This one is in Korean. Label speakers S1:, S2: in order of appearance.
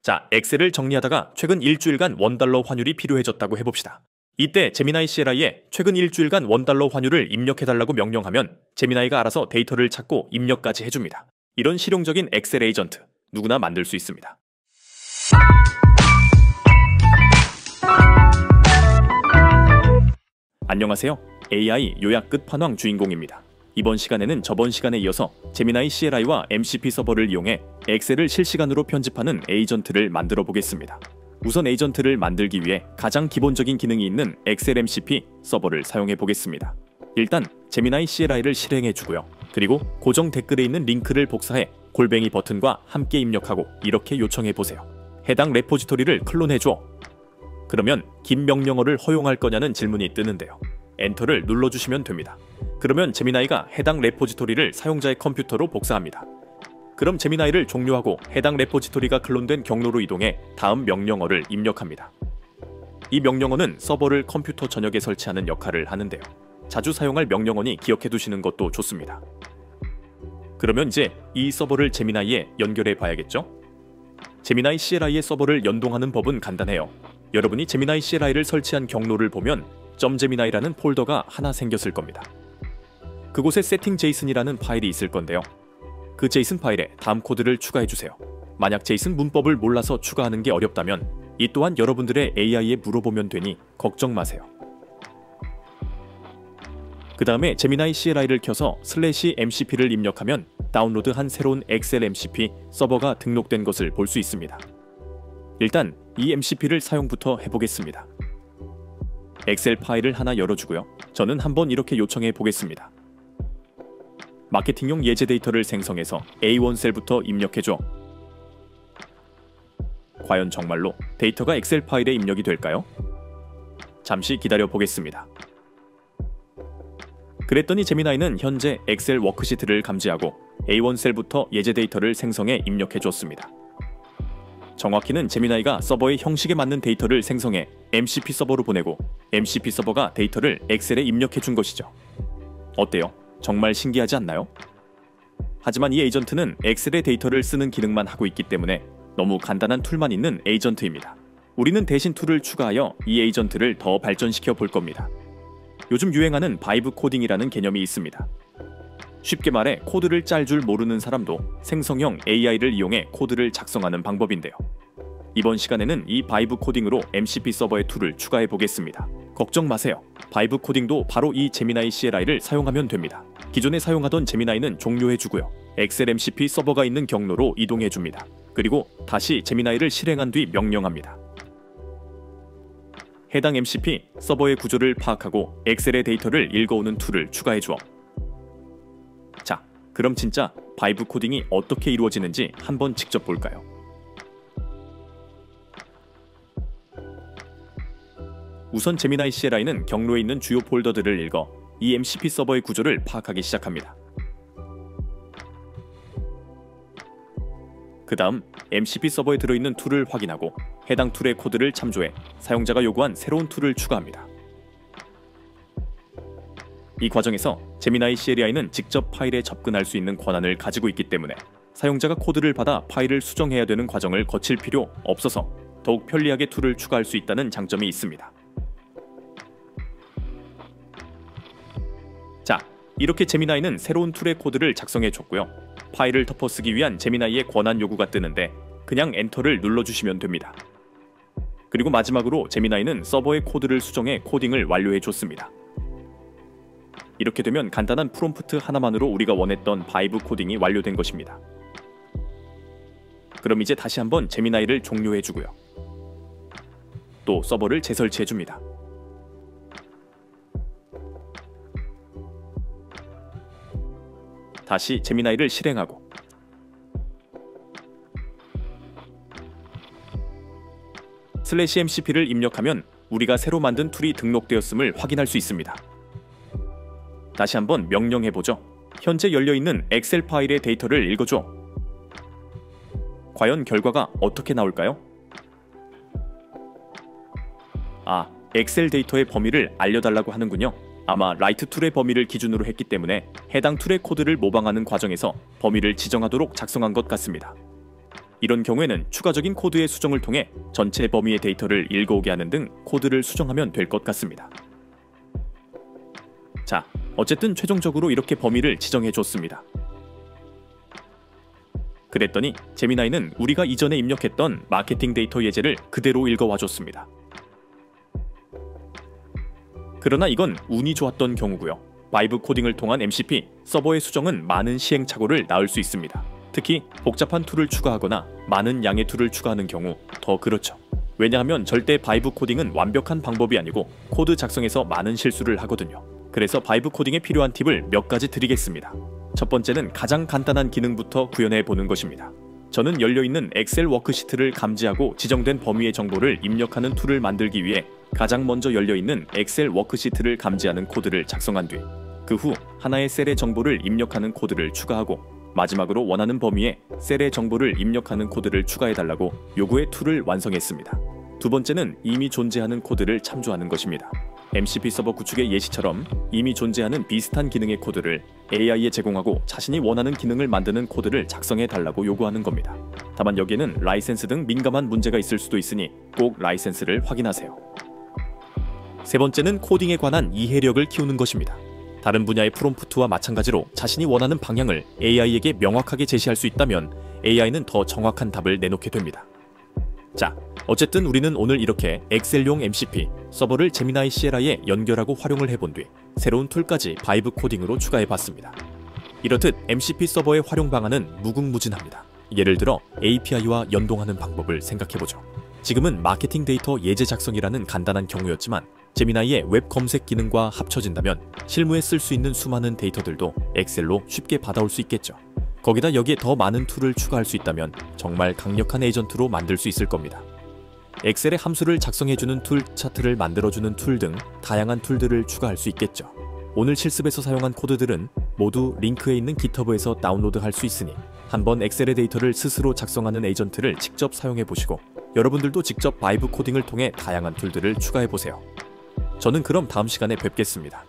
S1: 자, 엑셀을 정리하다가 최근 일주일간 원달러 환율이 필요해졌다고 해봅시다. 이때 제미나이 CLI에 최근 일주일간 원달러 환율을 입력해달라고 명령하면 제미나이가 알아서 데이터를 찾고 입력까지 해줍니다. 이런 실용적인 엑셀 에이전트 누구나 만들 수 있습니다. 안녕하세요. AI 요약 끝판왕 주인공입니다. 이번 시간에는 저번 시간에 이어서 제미나이 CLI와 MCP 서버를 이용해 엑셀을 실시간으로 편집하는 에이전트를 만들어 보겠습니다. 우선 에이전트를 만들기 위해 가장 기본적인 기능이 있는 엑셀 MCP 서버를 사용해 보겠습니다. 일단 제미나이 CLI를 실행해 주고요. 그리고 고정 댓글에 있는 링크를 복사해 골뱅이 버튼과 함께 입력하고 이렇게 요청해 보세요. 해당 레포지토리를 클론해 줘. 그러면 긴 명령어를 허용할 거냐는 질문이 뜨는데요. 엔터를 눌러주시면 됩니다. 그러면 제미나이가 해당 레포지토리를 사용자의 컴퓨터로 복사합니다. 그럼 제미나이를 종료하고 해당 레포지토리가 클론된 경로로 이동해 다음 명령어를 입력합니다. 이 명령어는 서버를 컴퓨터 전역에 설치하는 역할을 하는데요. 자주 사용할 명령어니 기억해 두시는 것도 좋습니다. 그러면 이제 이 서버를 제미나이에 연결해 봐야겠죠? 제미나이 CLI의 서버를 연동하는 법은 간단해요. 여러분이 제미나이 CLI를 설치한 경로를 보면 .제미나이라는 폴더가 하나 생겼을 겁니다. 그곳에 setting.json이라는 파일이 있을 건데요. 그 JSON 파일에 다음 코드를 추가해주세요. 만약 JSON 문법을 몰라서 추가하는 게 어렵다면 이 또한 여러분들의 AI에 물어보면 되니 걱정 마세요. 그 다음에 제미나이 CLI를 켜서 /MCP를 입력하면 다운로드한 새로운 엑셀 MCP 서버가 등록된 것을 볼 수 있습니다. 일단 이 MCP를 사용부터 해보겠습니다. 엑셀 파일을 하나 열어주고요. 저는 한번 이렇게 요청해 보겠습니다. 마케팅용 예제 데이터를 생성해서 A1 셀부터 입력해줘. 과연 정말로 데이터가 엑셀 파일에 입력이 될까요? 잠시 기다려 보겠습니다. 그랬더니 제미나이는 현재 엑셀 워크시트를 감지하고 A1 셀부터 예제 데이터를 생성해 입력해 줬습니다. 정확히는 제미나이가 서버의 형식에 맞는 데이터를 생성해 MCP 서버로 보내고 MCP 서버가 데이터를 엑셀에 입력해 준 것이죠. 어때요? 정말 신기하지 않나요? 하지만 이 에이전트는 엑셀의 데이터를 쓰는 기능만 하고 있기 때문에 너무 간단한 툴만 있는 에이전트입니다. 우리는 대신 툴을 추가하여 이 에이전트를 더 발전시켜 볼 겁니다. 요즘 유행하는 바이브 코딩이라는 개념이 있습니다. 쉽게 말해 코드를 짤 줄 모르는 사람도 생성형 AI를 이용해 코드를 작성하는 방법인데요. 이번 시간에는 이 바이브 코딩으로 MCP 서버의 툴을 추가해 보겠습니다. 걱정 마세요. 바이브 코딩도 바로 이 제미나이 CLI를 사용하면 됩니다. 기존에 사용하던 제미나이는 종료해 주고요. 엑셀 MCP 서버가 있는 경로로 이동해 줍니다. 그리고 다시 제미나이를 실행한 뒤 명령합니다. 해당 MCP 서버의 구조를 파악하고 엑셀의 데이터를 읽어오는 툴을 추가해 주어. 자, 그럼 진짜 바이브 코딩이 어떻게 이루어지는지 한번 직접 볼까요? 우선 제미나이 CLI는 경로에 있는 주요 폴더들을 읽어 이 MCP 서버의 구조를 파악하기 시작합니다. 그 다음 MCP 서버에 들어있는 툴을 확인하고 해당 툴의 코드를 참조해 사용자가 요구한 새로운 툴을 추가합니다. 이 과정에서 제미나이 CLI는 직접 파일에 접근할 수 있는 권한을 가지고 있기 때문에 사용자가 코드를 받아 파일을 수정해야 되는 과정을 거칠 필요 없어서 더욱 편리하게 툴을 추가할 수 있다는 장점이 있습니다. 자, 이렇게 제미나이는 새로운 툴의 코드를 작성해 줬고요. 파일을 덮어쓰기 위한 제미나이의 권한 요구가 뜨는데 그냥 엔터를 눌러주시면 됩니다. 그리고 마지막으로 제미나이는 서버의 코드를 수정해 코딩을 완료해 줬습니다. 이렇게 되면 간단한 프롬프트 하나만으로 우리가 원했던 바이브 코딩이 완료된 것입니다. 그럼 이제 다시 한번 제미나이를 종료해 주고요. 또 서버를 재설치해 줍니다. 다시 제미나이를 실행하고 /MCP를 입력하면 우리가 새로 만든 툴이 등록되었음을 확인할 수 있습니다. 다시 한번 명령해보죠. 현재 열려있는 엑셀 파일의 데이터를 읽어줘. 과연 결과가 어떻게 나올까요? 아, 엑셀 데이터의 범위를 알려달라고 하는군요. 아마 라이트 툴의 범위를 기준으로 했기 때문에 해당 툴의 코드를 모방하는 과정에서 범위를 지정하도록 작성한 것 같습니다. 이런 경우에는 추가적인 코드의 수정을 통해 전체 범위의 데이터를 읽어오게 하는 등 코드를 수정하면 될 것 같습니다. 자, 어쨌든 최종적으로 이렇게 범위를 지정해 줬습니다. 그랬더니 제미나이는 우리가 이전에 입력했던 마케팅 데이터 예제를 그대로 읽어와 줬습니다. 그러나 이건 운이 좋았던 경우고요. 바이브 코딩을 통한 MCP 서버의 수정은 많은 시행착오를 낳을 수 있습니다. 특히 복잡한 툴을 추가하거나 많은 양의 툴을 추가하는 경우 더 그렇죠. 왜냐하면 절대 바이브 코딩은 완벽한 방법이 아니고 코드 작성에서 많은 실수를 하거든요. 그래서 바이브 코딩에 필요한 팁을 몇 가지 드리겠습니다. 첫 번째는 가장 간단한 기능부터 구현해 보는 것입니다. 저는 열려있는 엑셀 워크시트를 감지하고 지정된 범위의 정보를 입력하는 툴을 만들기 위해 가장 먼저 열려있는 엑셀 워크시트를 감지하는 코드를 작성한 뒤 그 후 하나의 셀의 정보를 입력하는 코드를 추가하고 마지막으로 원하는 범위에 셀의 정보를 입력하는 코드를 추가해달라고 요구의 툴을 완성했습니다. 두 번째는 이미 존재하는 코드를 참조하는 것입니다. MCP 서버 구축의 예시처럼 이미 존재하는 비슷한 기능의 코드를 AI에 제공하고 자신이 원하는 기능을 만드는 코드를 작성해달라고 요구하는 겁니다. 다만 여기에는 라이센스 등 민감한 문제가 있을 수도 있으니 꼭 라이센스를 확인하세요. 세 번째는 코딩에 관한 이해력을 키우는 것입니다. 다른 분야의 프롬프트와 마찬가지로 자신이 원하는 방향을 AI에게 명확하게 제시할 수 있다면 AI는 더 정확한 답을 내놓게 됩니다. 자, 어쨌든 우리는 오늘 이렇게 엑셀용 MCP 서버를 제미나이 시에라에 연결하고 활용을 해본 뒤 새로운 툴까지 바이브 코딩으로 추가해봤습니다. 이렇듯 MCP 서버의 활용 방안은 무궁무진합니다. 예를 들어 API와 연동하는 방법을 생각해보죠. 지금은 마케팅 데이터 예제 작성이라는 간단한 경우였지만 제미나이의 웹 검색 기능과 합쳐진다면 실무에 쓸 수 있는 수많은 데이터들도 엑셀로 쉽게 받아올 수 있겠죠. 거기다 여기에 더 많은 툴을 추가할 수 있다면 정말 강력한 에이전트로 만들 수 있을 겁니다. 엑셀에 함수를 작성해주는 툴 차트를 만들어주는 툴 등 다양한 툴들을 추가할 수 있겠죠. 오늘 실습에서 사용한 코드들은 모두 링크에 있는 GitHub에서 다운로드할 수 있으니 한번 엑셀의 데이터를 스스로 작성하는 에이전트를 직접 사용해보시고 여러분들도 직접 바이브 코딩을 통해 다양한 툴들을 추가해보세요. 저는 그럼 다음 시간에 뵙겠습니다.